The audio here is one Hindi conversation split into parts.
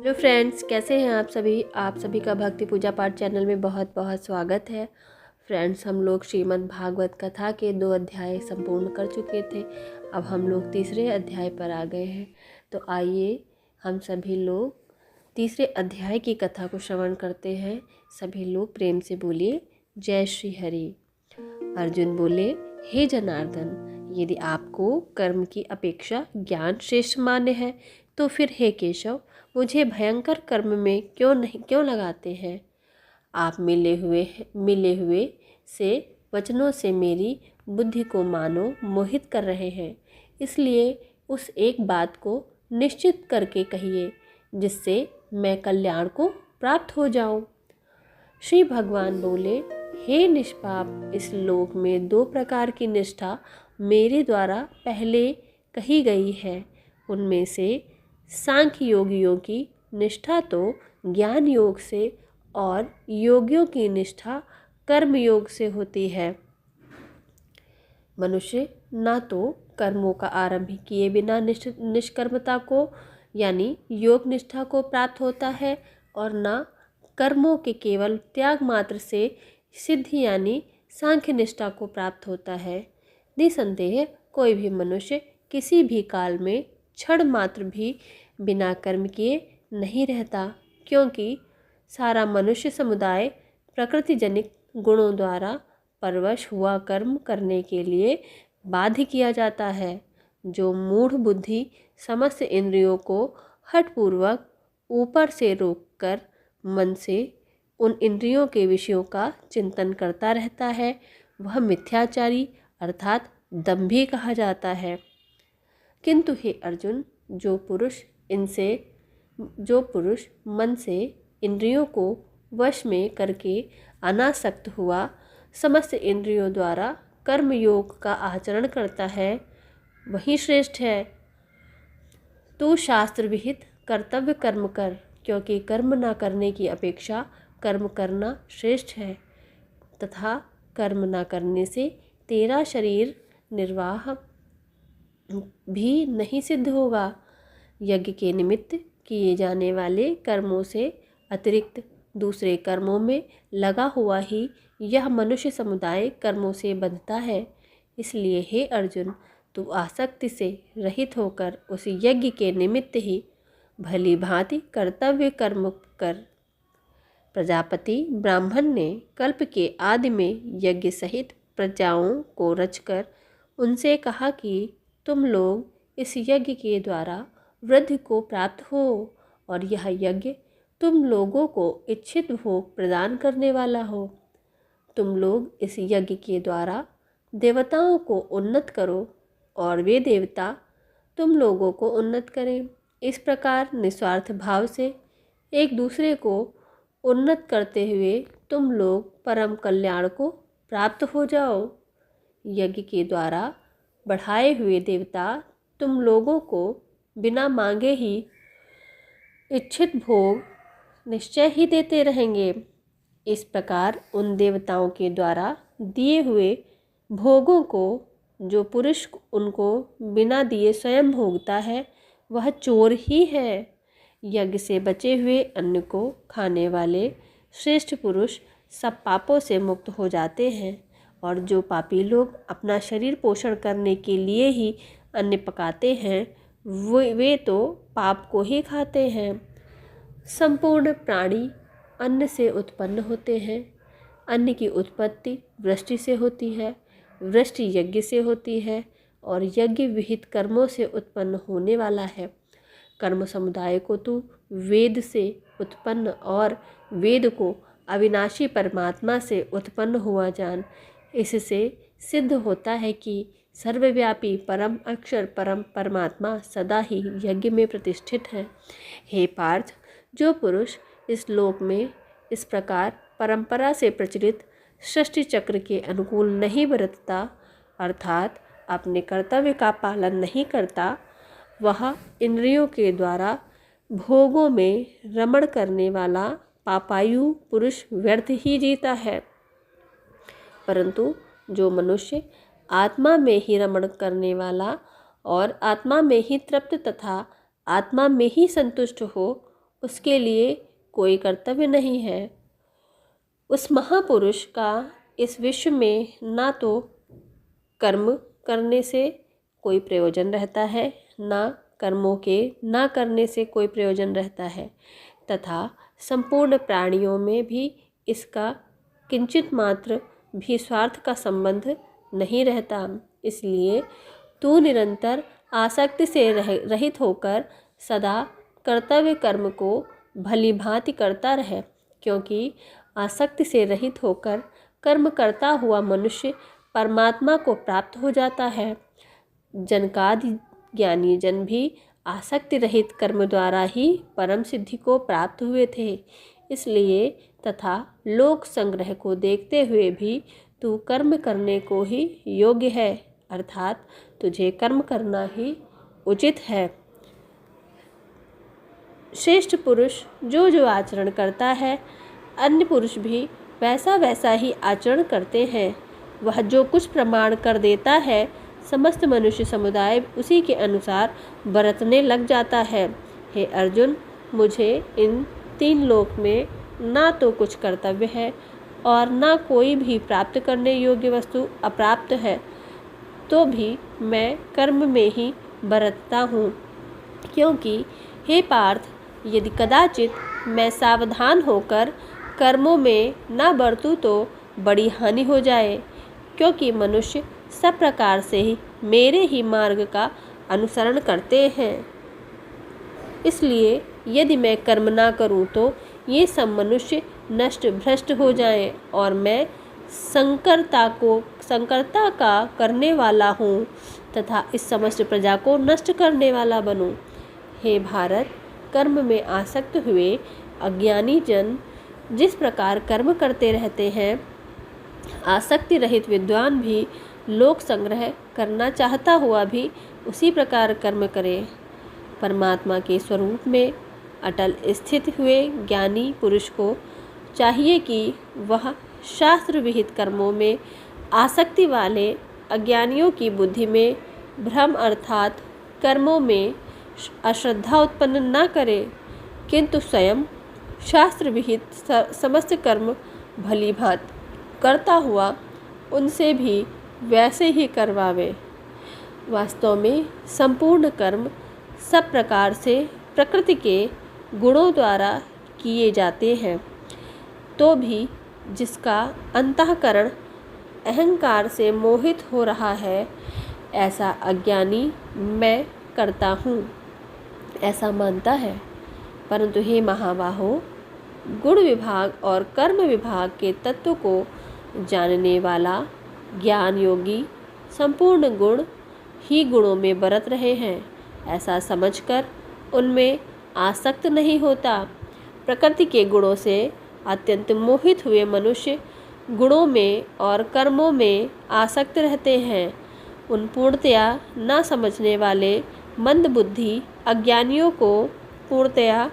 हेलो फ्रेंड्स, कैसे हैं आप सभी का भक्ति पूजा पाठ चैनल में बहुत बहुत स्वागत है। फ्रेंड्स, हम लोग श्रीमद् भागवत कथा के 2 अध्याय संपूर्ण कर चुके थे। अब हम लोग तीसरे अध्याय पर आ गए हैं। तो आइए हम सभी लोग तीसरे अध्याय की कथा को श्रवण करते हैं। सभी लोग प्रेम से बोलिए जय श्री हरि। अर्जुन बोले, हे जनार्दन, यदि आपको कर्म की अपेक्षा ज्ञान श्रेष्ठ मान्य है तो फिर हे केशव, मुझे भयंकर कर्म में क्यों लगाते हैं। आप मिले हुए से वचनों से मेरी बुद्धि को मानो मोहित कर रहे हैं। इसलिए उस एक बात को निश्चित करके कहिए जिससे मैं कल्याण को प्राप्त हो जाऊं। श्री भगवान बोले, हे निष्पाप, इस लोक में 2 प्रकार की निष्ठा मेरे द्वारा पहले कही गई है। उनमें से सांख्य योगियों की निष्ठा तो ज्ञान योग से और योगियों की निष्ठा कर्म योग से होती है। मनुष्य ना तो कर्मों का आरंभ किए बिना निष्कर्मता को यानी योग निष्ठा को प्राप्त होता है और ना कर्मों के केवल त्याग मात्र से सिद्धि यानी सांख्य निष्ठा को प्राप्त होता है। निसंदेह कोई भी मनुष्य किसी भी काल में क्षण मात्र भी बिना कर्म किए नहीं रहता, क्योंकि सारा मनुष्य समुदाय प्रकृति जनित गुणों द्वारा परवश हुआ कर्म करने के लिए बाध्य किया जाता है। जो मूढ़ बुद्धि समस्त इंद्रियों को हठपूर्वक ऊपर से रोककर मन से उन इंद्रियों के विषयों का चिंतन करता रहता है, वह मिथ्याचारी अर्थात दंभी कहा जाता है। किंतु हे अर्जुन, जो पुरुष मन से इंद्रियों को वश में करके अनासक्त हुआ समस्त इंद्रियों द्वारा कर्म योग का आचरण करता है, वही श्रेष्ठ है। तू शास्त्र विहित कर्तव्य कर्म कर, क्योंकि कर्म न करने की अपेक्षा कर्म करना श्रेष्ठ है तथा कर्म न करने से तेरा शरीर निर्वाह भी नहीं सिद्ध होगा। यज्ञ के निमित्त किए जाने वाले कर्मों से अतिरिक्त दूसरे कर्मों में लगा हुआ ही यह मनुष्य समुदाय कर्मों से बंधता है। इसलिए हे अर्जुन, तू आसक्ति से रहित होकर उस यज्ञ के निमित्त ही भली भांति कर्तव्य कर्म कर। प्रजापति ब्राह्मण ने कल्प के आदि में यज्ञ सहित प्रजाओं को रचकर उनसे कहा कि तुम लोग इस यज्ञ के द्वारा वृद्धि को प्राप्त हो, और यह यज्ञ तुम लोगों को इच्छित भोग प्रदान करने वाला हो। तुम लोग इस यज्ञ के द्वारा देवताओं को उन्नत करो और वे देवता तुम लोगों को उन्नत करें। इस प्रकार निस्वार्थ भाव से एक दूसरे को उन्नत करते हुए तुम लोग परम कल्याण को प्राप्त हो जाओ। यज्ञ के द्वारा बढ़ाए हुए देवता तुम लोगों को बिना मांगे ही इच्छित भोग निश्चय ही देते रहेंगे। इस प्रकार उन देवताओं के द्वारा दिए हुए भोगों को जो पुरुष उनको बिना दिए स्वयं भोगता है, वह चोर ही है। यज्ञ से बचे हुए अन्न को खाने वाले श्रेष्ठ पुरुष सब पापों से मुक्त हो जाते हैं, और जो पापी लोग अपना शरीर पोषण करने के लिए ही अन्न पकाते हैं, वे तो पाप को ही खाते हैं। संपूर्ण प्राणी अन्न से उत्पन्न होते हैं। अन्न की उत्पत्ति वृष्टि से होती है, वृष्टि यज्ञ से होती है, और यज्ञ विहित कर्मों से उत्पन्न होने वाला है। कर्म समुदाय को तू वेद से उत्पन्न और वेद को अविनाशी परमात्मा से उत्पन्न हुआ जान। इससे सिद्ध होता है कि सर्वव्यापी परम अक्षर परम परमात्मा सदा ही यज्ञ में प्रतिष्ठित है। हे पार्थ, जो पुरुष इस लोक में इस प्रकार परंपरा से प्रचलित सृष्टि चक्र के अनुकूल नहीं बरतता, अर्थात अपने कर्तव्य का पालन नहीं करता, वह इंद्रियों के द्वारा भोगों में रमण करने वाला पापायु पुरुष व्यर्थ ही जीता है। परंतु जो मनुष्य आत्मा में ही रमण करने वाला और आत्मा में ही तृप्त तथा आत्मा में ही संतुष्ट हो, उसके लिए कोई कर्तव्य नहीं है। उस महापुरुष का इस विश्व में ना तो कर्म करने से कोई प्रयोजन रहता है, ना कर्मों के ना करने से कोई प्रयोजन रहता है, तथा संपूर्ण प्राणियों में भी इसका किंचित मात्र भी स्वार्थ का संबंध नहीं रहता। इसलिए तू निरंतर आसक्ति से रहित होकर सदा कर्तव्य कर्म को भली भांति करता रहे, क्योंकि आसक्ति से रहित होकर कर्म करता हुआ मनुष्य परमात्मा को प्राप्त हो जाता है। जनकादि ज्ञानी जन भी आसक्ति रहित कर्म द्वारा ही परम सिद्धि को प्राप्त हुए थे। इसलिए तथा लोक संग्रह को देखते हुए भी तू कर्म करने को ही योग्य है, अर्थात तुझे कर्म करना ही उचित है। श्रेष्ठ पुरुष जो जो आचरण करता है, अन्य पुरुष भी वैसा वैसा ही आचरण करते हैं। वह जो कुछ प्रमाण कर देता है, समस्त मनुष्य समुदाय उसी के अनुसार बरतने लग जाता है। हे अर्जुन, मुझे इन तीन लोक में ना तो कुछ कर्तव्य है और ना कोई भी प्राप्त करने योग्य वस्तु अप्राप्त है, तो भी मैं कर्म में ही बरतता हूँ, क्योंकि हे पार्थ, यदि कदाचित मैं सावधान होकर कर्मों में न बरतूँ तो बड़ी हानि हो जाए, क्योंकि मनुष्य सब प्रकार से ही मेरे ही मार्ग का अनुसरण करते हैं। इसलिए यदि मैं कर्म ना करूं तो ये सब मनुष्य नष्ट भ्रष्ट हो जाएं और मैं संकरता का करने वाला हूँ तथा इस समस्त प्रजा को नष्ट करने वाला बनूं। हे भारत, कर्म में आसक्त हुए अज्ञानी जन जिस प्रकार कर्म करते रहते हैं, आसक्ति रहित विद्वान भी लोक संग्रह करना चाहता हुआ भी उसी प्रकार कर्म करे। परमात्मा के स्वरूप में अटल स्थित हुए ज्ञानी पुरुष को चाहिए कि वह शास्त्र विहित कर्मों में आसक्ति वाले अज्ञानियों की बुद्धि में भ्रम अर्थात कर्मों में अश्रद्धा उत्पन्न न करे, किंतु स्वयं शास्त्र विहित समस्त कर्म भली भांति करता हुआ उनसे भी वैसे ही करवावे। वास्तव में संपूर्ण कर्म सब प्रकार से प्रकृति के गुणों द्वारा किए जाते हैं, तो भी जिसका अंतःकरण अहंकार से मोहित हो रहा है, ऐसा अज्ञानी मैं करता हूँ ऐसा मानता है। परंतु हे महाबाहो, गुण विभाग और कर्म विभाग के तत्व को जानने वाला ज्ञान योगी संपूर्ण गुण ही गुणों में बरत रहे हैं ऐसा समझकर उनमें आसक्त नहीं होता। प्रकृति के गुणों से अत्यंत मोहित हुए मनुष्य गुणों में और कर्मों में आसक्त रहते हैं। उन पूर्णतया न समझने वाले मंद बुद्धि अज्ञानियों को पूर्णतया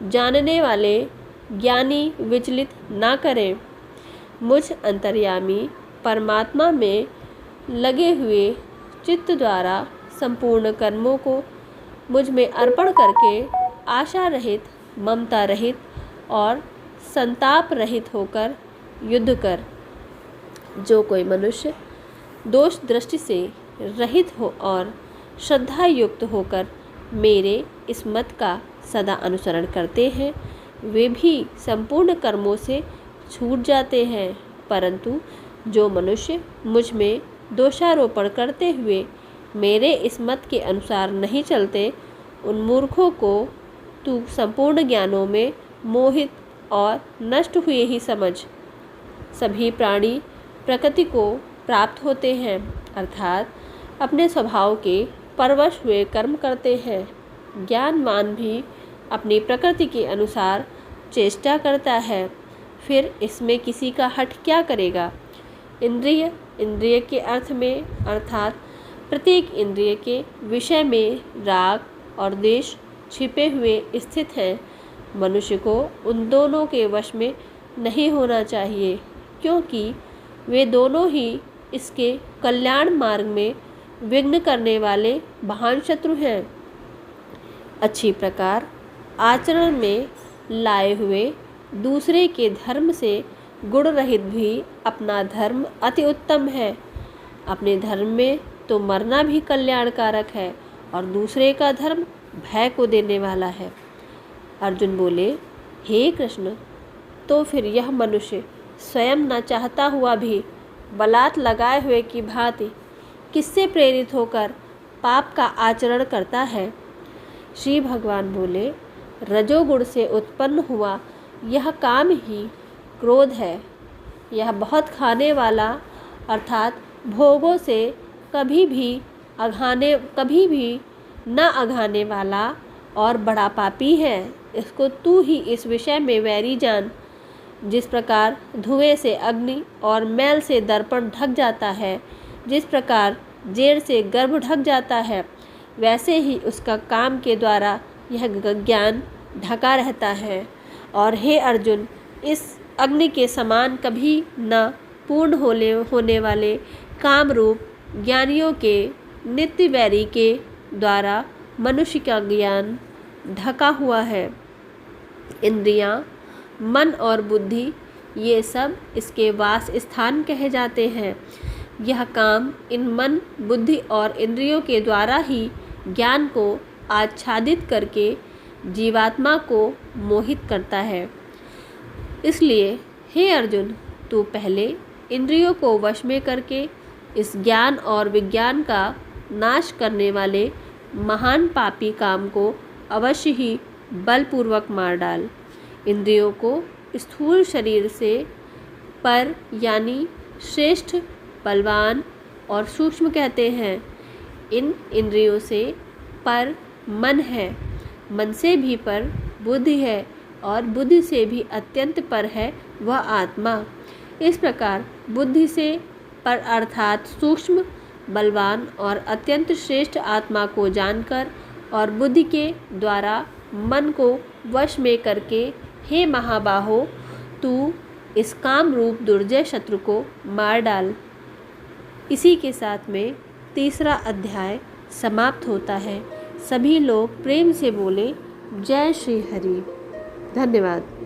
जानने वाले ज्ञानी विचलित ना करें। मुझ अंतर्यामी परमात्मा में लगे हुए चित्त द्वारा संपूर्ण कर्मों को मुझ में अर्पण करके आशा रहित, ममता रहित और संताप रहित होकर युद्ध कर। जो कोई मनुष्य दोष दृष्टि से रहित हो और श्रद्धा युक्त होकर मेरे इस मत का सदा अनुसरण करते हैं, वे भी संपूर्ण कर्मों से छूट जाते हैं। परंतु जो मनुष्य मुझ में दोषारोपण करते हुए मेरे इस मत के अनुसार नहीं चलते, उन मूर्खों को तू संपूर्ण ज्ञानों में मोहित और नष्ट हुए ही समझ। सभी प्राणी प्रकृति को प्राप्त होते हैं, अर्थात अपने स्वभाव के परवश हुए कर्म करते हैं। ज्ञानवान भी अपनी प्रकृति के अनुसार चेष्टा करता है, फिर इसमें किसी का हठ क्या करेगा। इंद्रिय के अर्थ में अर्थात प्रत्येक इंद्रिय के विषय में राग और द्वेष छिपे हुए स्थित हैं। मनुष्य को उन दोनों के वश में नहीं होना चाहिए, क्योंकि वे दोनों ही इसके कल्याण मार्ग में विघ्न करने वाले महान शत्रु हैं। अच्छी प्रकार आचरण में लाए हुए दूसरे के धर्म से गुण रहित भी अपना धर्म अति उत्तम है। अपने धर्म में तो मरना भी कल्याणकारक है और दूसरे का धर्म भय को देने वाला है। अर्जुन बोले, हे कृष्ण, तो फिर यह मनुष्य स्वयं न चाहता हुआ भी बलात् लगाए हुए की भांति किससे प्रेरित होकर पाप का आचरण करता है? श्री भगवान बोले, रजोगुण से उत्पन्न हुआ यह काम ही क्रोध है। यह बहुत खाने वाला अर्थात भोगों से कभी भी न अघाने वाला और बड़ा पापी है। इसको तू ही इस विषय में वैरी जान। जिस प्रकार धुएं से अग्नि और मैल से दर्पण ढक जाता है, जिस प्रकार जेर से गर्भ ढक जाता है, वैसे ही उसका काम के द्वारा यह ज्ञान ढका रहता है। और हे अर्जुन, इस अग्नि के समान कभी न पूर्ण होने वाले काम रूप ज्ञानियों के नित्य वैरी के द्वारा मनुष्य का ज्ञान ढका हुआ है। इंद्रियां, मन और बुद्धि ये सब इसके वास स्थान कहे जाते हैं। यह काम इन मन, बुद्धि और इंद्रियों के द्वारा ही ज्ञान को आच्छादित करके जीवात्मा को मोहित करता है। इसलिए हे अर्जुन, तू पहले इंद्रियों को वश में करके इस ज्ञान और विज्ञान का नाश करने वाले महान पापी काम को अवश्य ही बलपूर्वक मार डाल। इंद्रियों को स्थूल शरीर से पर यानी श्रेष्ठ, बलवान और सूक्ष्म कहते हैं। इन इंद्रियों से पर मन है, मन से भी पर बुद्धि है और बुद्धि से भी अत्यंत पर है वह आत्मा। इस प्रकार बुद्धि से पर अर्थात सूक्ष्म, बलवान और अत्यंत श्रेष्ठ आत्मा को जानकर और बुद्धि के द्वारा मन को वश में करके, हे महाबाहो, तू इस काम रूप दुर्जय शत्रु को मार डाल। इसी के साथ में तीसरा अध्याय समाप्त होता है। सभी लोग प्रेम से बोले, जय श्री हरि। धन्यवाद।